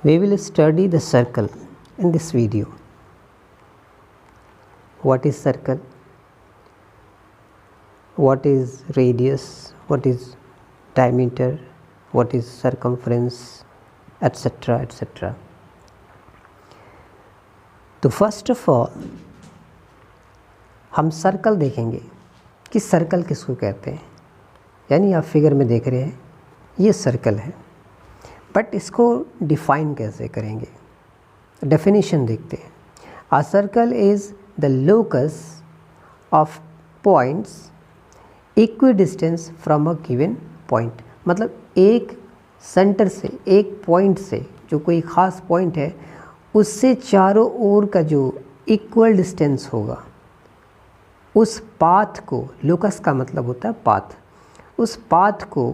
We will study the circle in this video. What is circle? What is radius? What is diameter? What is circumference? Etc. etc. तो first of all हम circle देखेंगे कि circle किसको कहते हैं. यानी आप फिगर में देख रहे हैं ये सर्कल है, बट इसको डिफाइन कैसे करेंगे. डेफिनेशन देखते हैं. A circle is the locus of points equi distance from a given point. मतलब एक सेंटर से, एक पॉइंट से, जो कोई ख़ास पॉइंट है, उससे चारों ओर का जो इक्वल डिस्टेंस होगा, उस पाथ को, लोकस का मतलब होता है पाथ, उस पाथ को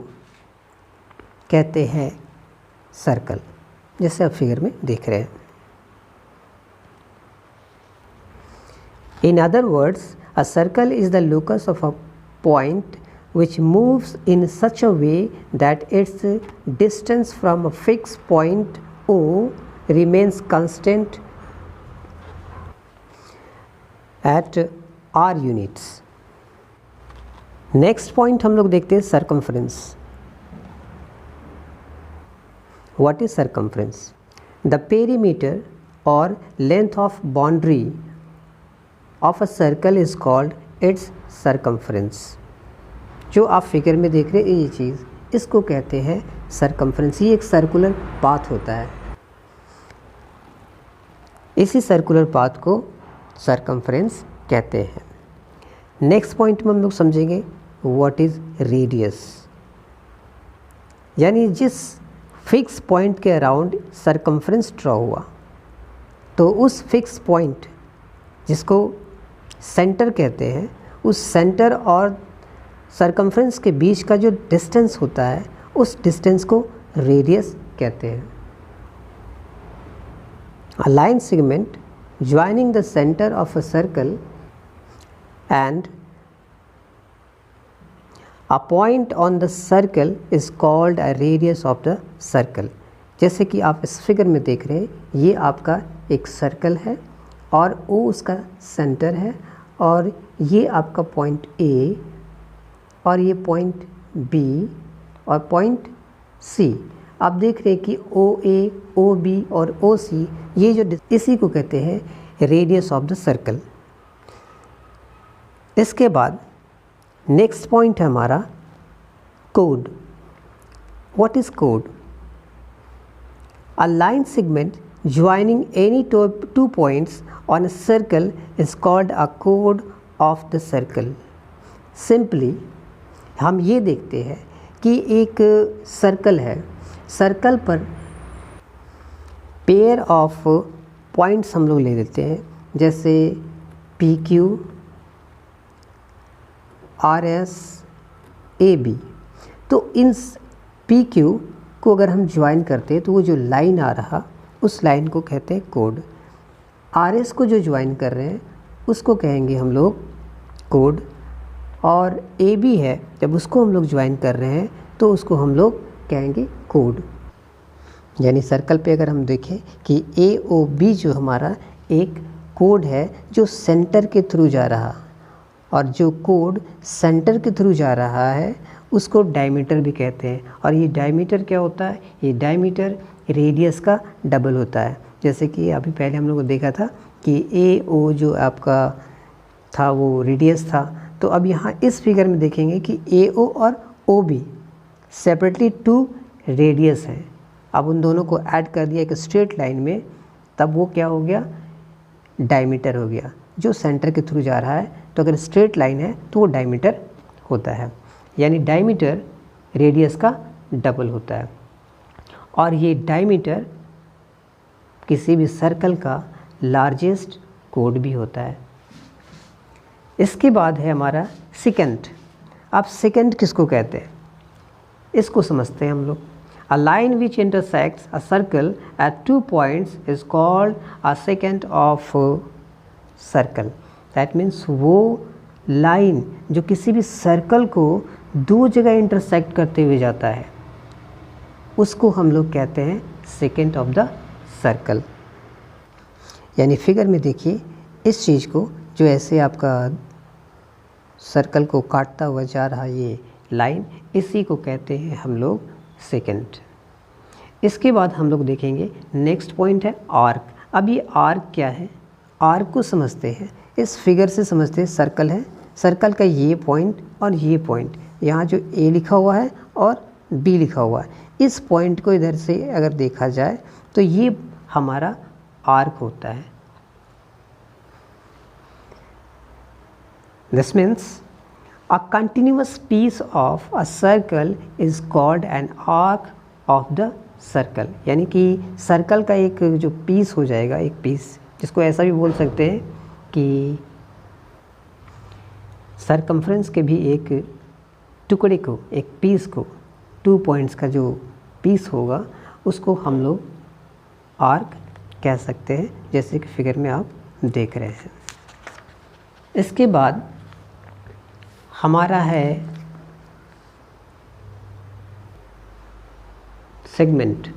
कहते हैं सर्कल. जैसे आप फिगर में देख रहे हैं. In other words, a circle is the locus of a point which moves in such a way that its distance from a fixed point O remains constant at r units. Next point हम लोग देखते हैं circumference. What is circumference? The perimeter or length of boundary of a circle is called its circumference. जो आप figure में देख रहे हैं ये चीज़, इसको कहते हैं सर्कम्फ्रेंस. ये एक सर्कुलर पाथ होता है. इसी सर्कुलर पाथ को सर्कम्फ्रेंस कहते हैं. नेक्स्ट पॉइंट में हम लोग समझेंगे व्हाट इज़ रेडियस. यानी जिस फिक्स पॉइंट के अराउंड सर्कम्फ्रेंस ड्रॉ हुआ, तो उस फिक्स पॉइंट जिसको सेंटर कहते हैं, उस सेंटर और सर्कम्फ्रेंस के बीच का जो डिस्टेंस होता है, उस डिस्टेंस को रेडियस कहते हैं. A line segment joining the centre of a circle and a point on the circle is called a radius of the circle. जैसे कि आप इस फिगर में देख रहे हैं, ये आपका एक सर्कल है और वो उसका सेंटर है, और ये आपका पॉइंट ए, और ये पॉइंट बी, और पॉइंट सी. आप देख रहे हैं कि ओ ए, ओ बी और ओ सी, ये जो, इसी को कहते हैं रेडियस ऑफ द सर्कल. इसके बाद नेक्स्ट पॉइंट है हमारा code. What is code? A line segment joining any two points on a circle is called a chord of the circle. Simply हम ये देखते हैं कि एक सर्कल है, सर्कल पर पेयर ऑफ पॉइंट्स हम लोग ले लेते हैं, जैसे P Q, R S, A B. तो इन पी क्यू को अगर हम ज्वाइन करते हैं तो वो जो लाइन आ रहा, उस लाइन को कहते हैं कोड. आर एस को जो ज्वाइन कर रहे हैं उसको कहेंगे हम लोग कोड, और ए बी है, जब उसको हम लोग ज्वाइन कर रहे हैं तो उसको हम लोग कहेंगे कोड. यानी सर्कल पे अगर हम देखें कि ए ओ बी जो हमारा एक कोड है जो सेंटर के थ्रू जा रहा, और जो कोड सेंटर के थ्रू जा रहा है उसको डायमीटर भी कहते हैं. और ये डायमीटर क्या होता है? ये डायमीटर रेडियस का डबल होता है. जैसे कि अभी पहले हम लोगों ने देखा था कि ए ओ जो आपका था वो रेडियस था, तो अब यहाँ इस फिगर में देखेंगे कि ए ओ और O B separately two radius हैं. अब उन दोनों को ऐड कर दिया एक स्ट्रेट लाइन में, तब वो क्या हो गया? डायमीटर हो गया, जो सेंटर के थ्रू जा रहा है. तो अगर स्ट्रेट लाइन है तो वो डायमीटर होता है. यानी डायमीटर रेडियस का डबल होता है. और ये डायमीटर किसी भी सर्कल का लार्जेस्ट कोड भी होता है. इसके बाद है हमारा सेकंड. अब सेकंड किसको कहते हैं, इसको समझते हैं हम लोग. A line which intersects a circle eight two points is called a second of circle. That means वो लाइन जो किसी भी सर्कल को दो जगह इंटरसेक्ट करते हुए जाता है, उसको हम लोग कहते हैं सेकेंड ऑफ द सर्कल। यानी फिगर में देखिए इस चीज़ को जो ऐसे आपका सर्कल को काटता हुआ जा रहा ये लाइन, इसी को कहते हैं हम लोग सेकेंड। इसके बाद हम लोग देखेंगे नेक्स्ट पॉइंट है आर्क। अब ये आर्क क्या है, आर्क को समझते हैं। इस फिगर से समझते हैं सर्कल है, सर्कल का ये पॉइंट और ये पॉइंट, यहाँ जो ए लिखा हुआ है और बी लिखा हुआ है, इस पॉइंट को इधर से अगर देखा जाए तो ये हमारा आर्क होता है। This means a continuous piece of a circle is called an arc of the circle. यानी कि सर्कल का एक जो पीस हो जाएगा, एक पीस, जिसको ऐसा भी बोल सकते हैं कि सरकमफ्रेंस के भी एक टुकड़े को, एक पीस को, 2 पॉइंट्स का जो पीस होगा उसको हम लोग आर्क कह सकते हैं, जैसे कि फिगर में आप देख रहे हैं। इसके बाद हमारा है segment.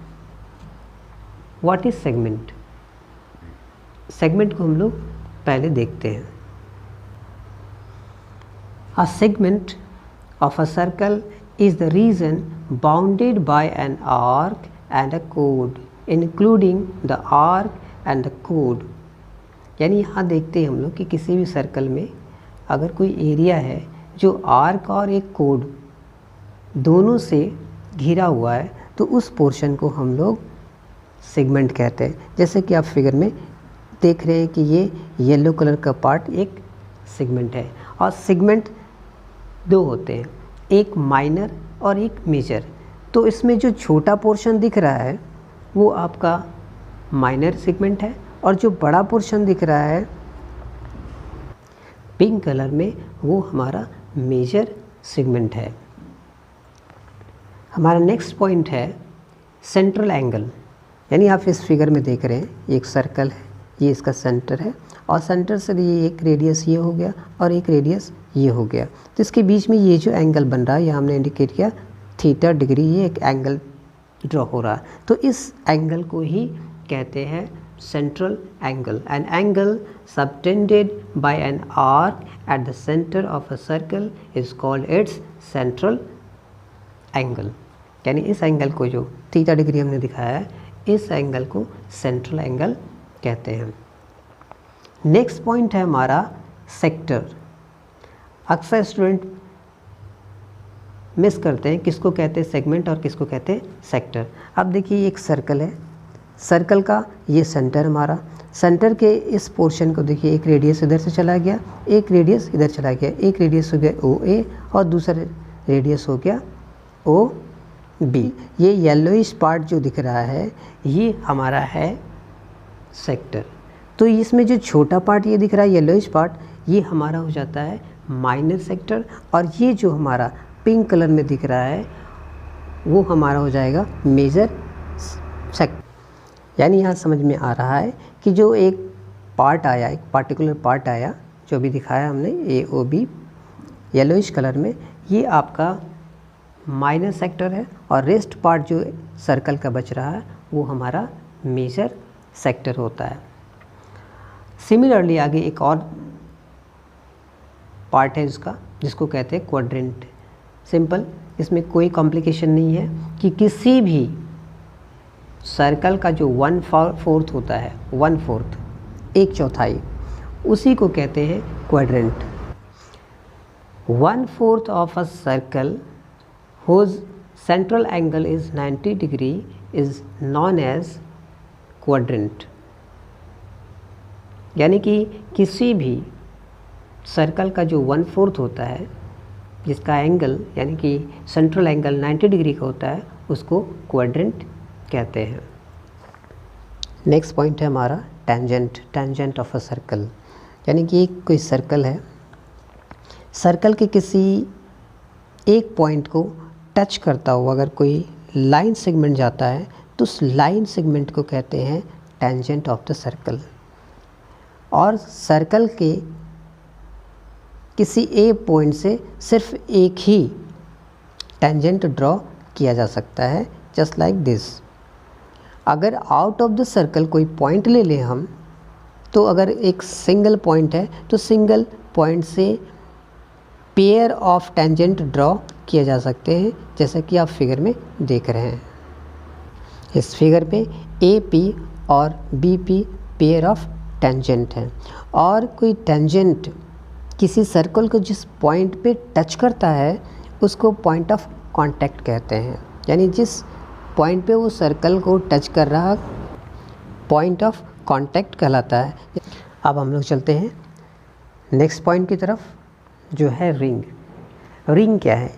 What is segment? Segment को हम लोग पहले देखते हैं। A segment of a circle is the reason bounded by an arc and a code including the arc and the code. यानी यहाँ देखते हैं हम लोग कि किसी भी सर्कल में अगर कोई एरिया है जो आर्क और एक कोड दोनों से घिरा हुआ है तो उस पोर्शन को हम लोग सेगमेंट कहते हैं। जैसे कि आप फिगर में देख रहे हैं कि ये येलो कलर का पार्ट एक सेगमेंट है, और सेगमेंट 2 होते हैं, एक माइनर और एक मेजर। तो इसमें जो छोटा पोर्शन दिख रहा है वो आपका माइनर सेगमेंट है, और जो बड़ा पोर्शन दिख रहा है पिंक कलर में वो हमारा मेजर सेगमेंट है। हमारा नेक्स्ट पॉइंट है सेंट्रल एंगल। यानी आप इस फिगर में देख रहे हैं एक सर्कल है, ये इसका सेंटर है, और सेंटर से ये एक रेडियस ये हो गया और एक रेडियस ये हो गया। तो इसके बीच में ये जो एंगल बन रहा है, यहाँ हमने इंडिकेट किया थीटा डिग्री, ये एक एंगल ड्रॉ हो रहा है। तो इस एंगल को ही कहते हैं central angle. An angle subtended by an arc at the center of a circle is called its central angle. यानी इस एंगल को जो थीटा डिग्री हमने दिखाया है, इस एंगल को सेंट्रल एंगल कहते हैं। नेक्स्ट पॉइंट है हमारा सेक्टर। अक्सर स्टूडेंट मिस करते हैं किसको कहते हैं सेगमेंट और किसको कहते हैं सेक्टर। अब देखिए एक सर्कल है, सर्कल का ये सेंटर हमारा, सेंटर के इस पोर्शन को देखिए एक रेडियस इधर से चला गया, एक रेडियस इधर चला गया, एक रेडियस हो गया OA और दूसरा रेडियस हो गया OB। ये येलोइश पार्ट जो दिख रहा है ये हमारा है सेक्टर। तो इसमें जो छोटा पार्ट ये दिख रहा है येलोइश पार्ट, ये हमारा हो जाता है माइनर सेक्टर, और ये जो हमारा पिंक कलर में दिख रहा है वो हमारा हो जाएगा मेजर सेक्टर। यानी यहाँ समझ में आ रहा है कि जो एक पार्ट आया, एक पार्टिकुलर पार्ट आया जो भी दिखाया हमने AOB येलोइश कलर में, ये आपका माइनर सेक्टर है, और रेस्ट पार्ट जो सर्कल का बच रहा है वो हमारा मेजर सेक्टर होता है। सिमिलरली आगे एक और पार्ट है इसका, जिसको कहते हैं क्वाड्रेंट। सिंपल, इसमें कोई कॉम्प्लिकेशन नहीं है कि किसी भी सर्कल का जो 1/4 होता है, 1/4 1/4, उसी को कहते हैं quadrant. 1/4 of a circle whose central angle is 90 degree is known as quadrant। यानी कि किसी भी सर्कल का जो 1/4 होता है, जिसका एंगल यानी कि सेंट्रल एंगल 90 डिग्री का होता है, उसको क्वाड्रेंट कहते हैं। नेक्स्ट पॉइंट है हमारा tangent. Tangent of a circle, यानी कि एक कोई सर्कल है, सर्कल के किसी एक पॉइंट को टच करता हुआ अगर कोई लाइन सेगमेंट जाता है तो उस लाइन सेगमेंट को कहते हैं टेंजेंट ऑफ द सर्कल। और सर्कल के किसी एक पॉइंट से सिर्फ एक ही टेंजेंट ड्रॉ किया जा सकता है, जस्ट लाइक दिस। अगर आउट ऑफ द सर्कल कोई पॉइंट ले लें हम, तो अगर एक सिंगल पॉइंट है तो सिंगल पॉइंट से पेयर ऑफ टेंजेंट ड्रॉ किए जा सकते हैं, जैसा कि आप फिगर में देख रहे हैं। इस फिगर पे ए पी और B P pair of tangent हैं, और कोई टेंजेंट किसी सर्कल को जिस पॉइंट पे टच करता है उसको पॉइंट ऑफ कांटेक्ट कहते हैं, यानी जिस पॉइंट पे वो सर्कल को टच कर रहा पॉइंट ऑफ कांटेक्ट कहलाता है। अब हम लोग चलते हैं नेक्स्ट पॉइंट की तरफ, जो है रिंग। रिंग क्या है?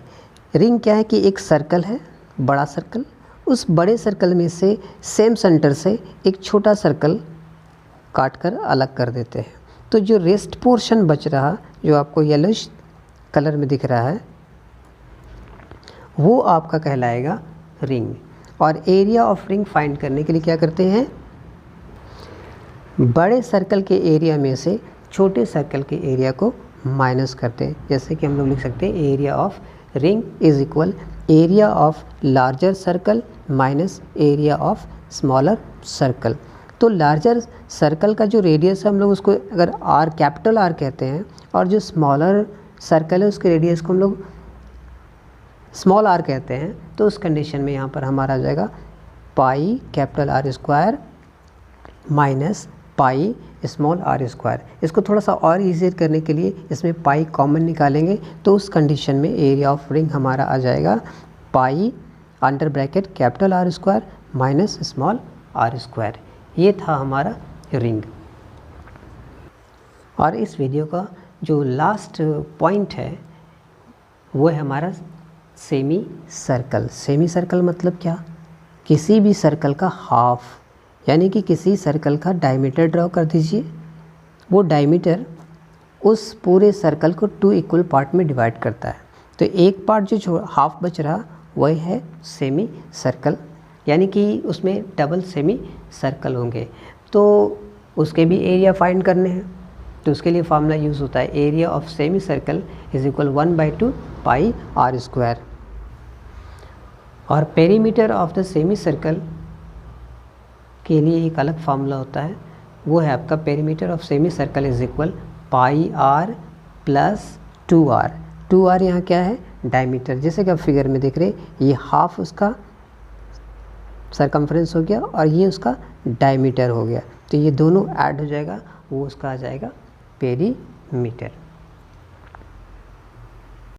रिंग क्या है कि एक सर्कल है, बड़ा सर्कल, उस बड़े सर्कल में से सेम सेंटर से एक छोटा सर्कल काट कर अलग कर देते हैं, तो जो रेस्ट पोर्शन बच रहा, जो आपको येलोइश कलर में दिख रहा है, वो आपका कहलाएगा रिंग। और एरिया ऑफ रिंग फाइंड करने के लिए क्या करते हैं? बड़े सर्कल के एरिया में से छोटे सर्कल के एरिया को माइनस करते हैं। जैसे कि हम लोग लिख सकते हैं area of ring is equal area of larger circle minus area of smaller circle. तो लार्जर सर्कल का जो रेडियस है हम लोग उसको अगर आर, कैपिटल आर कहते हैं, और जो स्मॉलर सर्कल है उसके रेडियस को हम लोग स्मॉल आर कहते हैं। तो उस कंडीशन में यहाँ पर हमारा आ जाएगा pi capital R square minus pi small R square. इसको थोड़ा सा और ईजियर करने के लिए इसमें पाई कॉमन निकालेंगे, तो उस कंडीशन में एरिया ऑफ रिंग हमारा आ जाएगा pi under bracket capital R square minus small R square. ये था हमारा रिंग। और इस वीडियो का जो लास्ट पॉइंट है वो है हमारा सेमी सर्कल। सेमी सर्कल मतलब क्या? किसी भी सर्कल का हाफ, यानी कि किसी सर्कल का डायमीटर ड्रॉ कर दीजिए। वो डायमीटर उस पूरे सर्कल को 2 इक्वल पार्ट में डिवाइड करता है, तो एक पार्ट जो हाफ बच रहा वही है सेमी सर्कल, यानी कि उसमें डबल सेमी सर्कल होंगे। तो उसके भी एरिया फाइंड करने हैं, तो उसके लिए फार्मूला यूज़ होता है area of semi circle is equal 1/2 pi r square. और perimeter of the semicircle के लिए एक अलग फार्मूला होता है, वो है आपका perimeter of semi circle is equal pi R plus 2r। 2r यहाँ क्या है? डायमीटर। जैसे कि आप फिगर में देख रहे हैं, ये हाफ उसका सरकमफ्रेंस हो गया और ये उसका डायमीटर हो गया, तो ये दोनों ऐड हो जाएगा, वो उसका आ जाएगा पेरीमीटर।